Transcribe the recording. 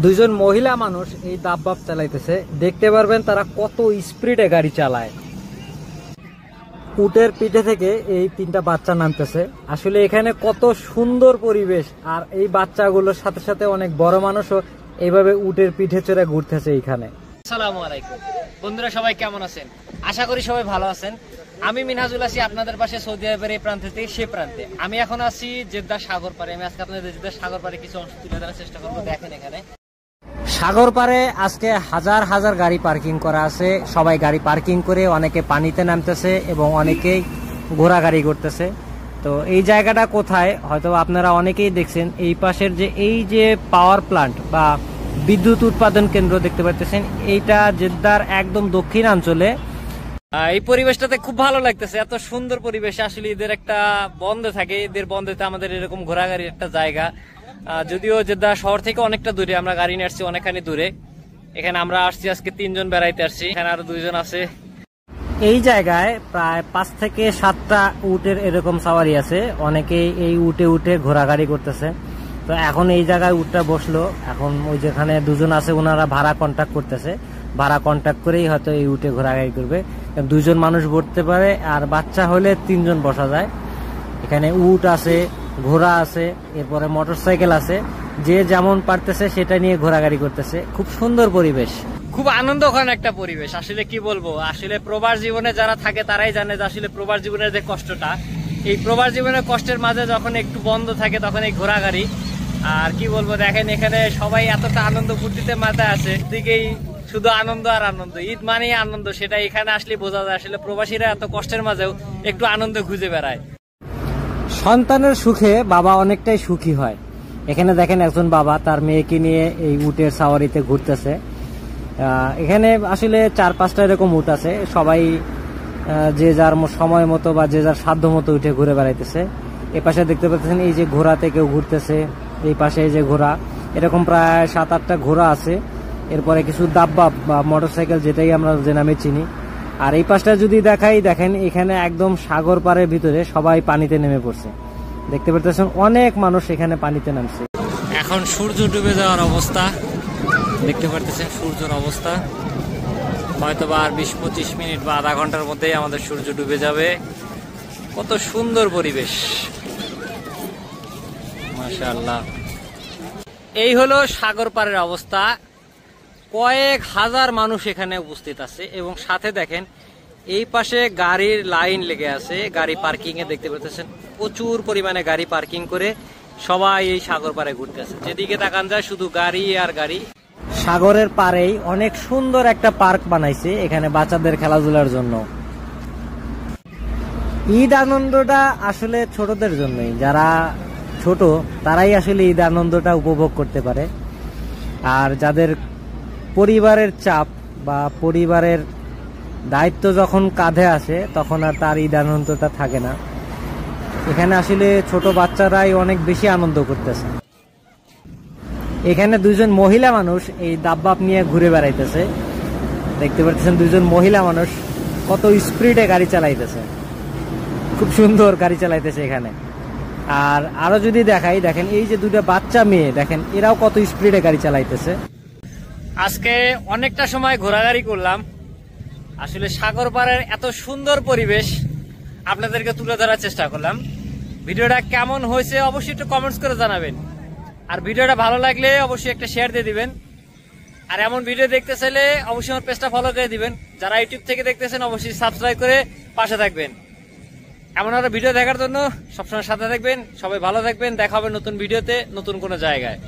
দুইজন মহিলা মানুষ এই দাববাব চালাইতেছে, দেখতে পারবেন তারা কত স্পিডে গাড়ি চালায়। উটের পিঠে থেকে এই তিনটা বাচ্চা নামতেছে। আসলে এখানে কত সুন্দর পরিবেশ, আর এই বাচ্চাগুলোর সাথে সাথে অনেক বড় মানুষও এইভাবে উটের পিঠে চড়ে ঘুরতেছে এইখানে। আসসালামু আলাইকুম বন্ধুরা, সবাই কেমন আছেন? আশা করি সবাই ভালো আছেন। আমি মিনহাজুল আছি আপনাদের পাশে, সৌদি আরবের এই প্রান্ত থেকে সে প্রান্তে। আমি এখন আছি জেদ্দা সাগর পাড়ে। আমি আজকে আপনাদের জেদ্দা সাগর পাড়ে কিছু অংশ তুলে ধরার চেষ্টা করবো। দেখেন এখানে সাগর পাড়ে আজকে হাজার হাজার গাড়ি পার্কিং করা আছে। সবাই গাড়ি পার্কিং করে অনেকে পানিতে নামতেছে এবং অনেকেই ঘোরাঘুরি করতেছে। তো এই জায়গাটা কোথায় হয়তো আপনারা অনেকেই দেখছেন, এই পাশের এই যে পাওয়ার প্লান্ট বা বিদ্যুৎ উৎপাদন কেন্দ্র দেখতে পাচ্ছেন, এইটা জেদ্দার একদম দক্ষিণাঞ্চলে। এই পরিবেশটাতে খুব ভালো লাগতেছে, এত সুন্দর পরিবেশ। আসলে এদের একটা বন্ধে থাকে, এদের বন্ধেতে আমাদের এরকম ঘোরাঘুরির একটা জায়গা। যদিও জেদ্দা শহর থেকে অনেকটা দূরে, আমরা গাড়ি নিয়ে আসছি অনেকখানি দূরে। এখানে আমরা আসছি আজকে 3 জন বেড়াইতে আসছি, এখানে আরো 2 জন আছে। এই জায়গায় প্রায় 5 থেকে 7টা উটের এরকম সাওয়ারি আছে। অনেকেই এই উটে উঠে ঘোরাঘুরি করতেছে। তো এখন এই জায়গায় উটটা বসলো, এখন ওই যেখানে 2 জন আছে ওনারা ভাড়া কন্ট্যাক্ট করতেছে। ভাড়া কন্ট্যাক্ট করেই হয়তো এই উটে ঘোরাঘুরি করবে। 2 জন মানুষ বসতে পারে, আর বাচ্চা হলে 3 জন বসা যায়। এখানে উট আছে, ঘোড়া আছে, এরপরে মোটরসাইকেল আছে। যে যেমন পারতেছে সেটা নিয়ে ঘোরাঘুরি করতেছে। খুব সুন্দর পরিবেশ, খুব আনন্দঘন একটা পরিবেশ। আসলে কি বলবো, আসলে প্রবাস জীবনে যারা থাকে তারাই জানে যে আসলে প্রবাস জীবনের যে কষ্টটা। এই প্রবাস জীবনের কষ্টের মাঝে যখন একটু বন্ধ থাকে তখন এই ঘোরাঘুরি। আর কি বলবো, দেখেন এখানে সবাই এতটা আনন্দ ফুর্তিতে মাথায় আছে, দিকেই শুধু আনন্দ আর আনন্দ। ঈদ মানেই আনন্দ, সেটা এখানে আসলে বোঝা যায়। আসলে প্রবাসীরা এত কষ্টের মাঝেও একটু আনন্দ খুঁজে বেড়ায়। সন্তানের সুখে বাবা অনেকটাই সুখী হয়। এখানে দেখেন একজন বাবা তার মেয়েকে নিয়ে এই উটের সাওয়ারিতে ঘুরতেছে। এখানে আসলে 4-5টা এরকম উট আছে। সবাই যে যার সময় মতো বা যে যার সাধ্য মতো উঠে ঘুরে বেড়াইতেছে। এ পাশে দেখতে পাচ্ছেন এই যে ঘোড়াতে কেউ ঘুরতেছে, এই পাশে এই যে ঘোড়া, এরকম প্রায় 7-8টা ঘোড়া আছে। এরপরে কিছু দাব্বাব বা মোটরসাইকেল, যেটাই আমরা যে নামে চিনি। আর এই পাশটা যদি দেখাই, দেখেন এখানে একদম সাগর পাড়ের ভিতরে সবাই পানিতে নেমে পড়ছে। দেখতে পাচ্ছেন অনেক মানুষ এখানে পানিতে নামছে। এখন সূর্য ডুবে যাওয়ার অবস্থা, দেখতে পাচ্ছেন সূর্যের অবস্থা। হয়তো বা আর 20-25 মিনিট বা আধা ঘন্টার মধ্যেই আমাদের সূর্য ডুবে যাবে। কত সুন্দর পরিবেশ, মাশাআল্লাহ। এই হলো সাগর পাড়ের অবস্থা। কয়েক হাজার মানুষ এখানে উপস্থিত আছে এবং সাথে দেখেন এই পাশে গাড়ির লাইন লেগে আছে। গাড়ি পার্কিং এ দেখতে পাচ্ছেন প্রচুর পরিমাণে গাড়ি পার্কিং করে সবাই এই সাগর পাড়ে ঘুরতে আছে। যেদিকে তাকান যায় শুধু গাড়ি আর গাড়ি। সাগরের পাড়েই অনেক সুন্দর একটা পার্ক বানাইছে এখানে বাচ্চাদের খেলাধুলার জন্য। ঈদ আনন্দটা আসলে ছোটদের জন্যই, যারা ছোট তারাই আসলে ঈদ আনন্দটা উপভোগ করতে পারে। আর যাদের পরিবারের চাপ বা পরিবারের দায়িত্ব যখন কাঁধে আসে তখন আর তার ঈদ আনন্দটা থাকে না। এখানে আসলে ছোট বাচ্চারাই অনেক বেশি আনন্দ করতেছে। এখানে 2 জন মহিলা মানুষ এই দাব্বাব নিয়ে ঘুরে বেড়াইতেছে। দেখতে পাচ্ছেন 2 জন মহিলা মানুষ কত স্পিডে গাড়ি চালাইতেছে, খুব সুন্দর গাড়ি চালাইতেছে এখানে। আর আরো যদি দেখাই, দেখেন এই যে 2টা বাচ্চা মেয়ে, দেখেন এরাও কত স্পিডে গাড়ি চালাইতেছে। আজকে অনেকটা সময় ঘোরাঘুরি করলাম। আসলে সাগর পাড়ের এত সুন্দর পরিবেশ আপনাদেরকে তুলে ধরার চেষ্টা করলাম। ভিডিওটা কেমন হয়েছে অবশ্যই একটু কমেন্টস করে জানাবেন। আর ভিডিওটা ভালো লাগলে অবশ্যই একটা শেয়ার দিয়ে দিবেন। আর এমন ভিডিও দেখতে চাইলে অবশ্যই আমার পেজটা ফলো করে দিবেন। যারা ইউটিউব থেকে দেখতেছেন অবশ্যই সাবস্ক্রাইব করে পাশে থাকবেন। এমন আরো ভিডিও দেখার জন্য সবসময় সাথে থাকবেন। সবাই ভালো থাকবেন, দেখা হবে নতুন ভিডিওতে নতুন কোনো জায়গায়।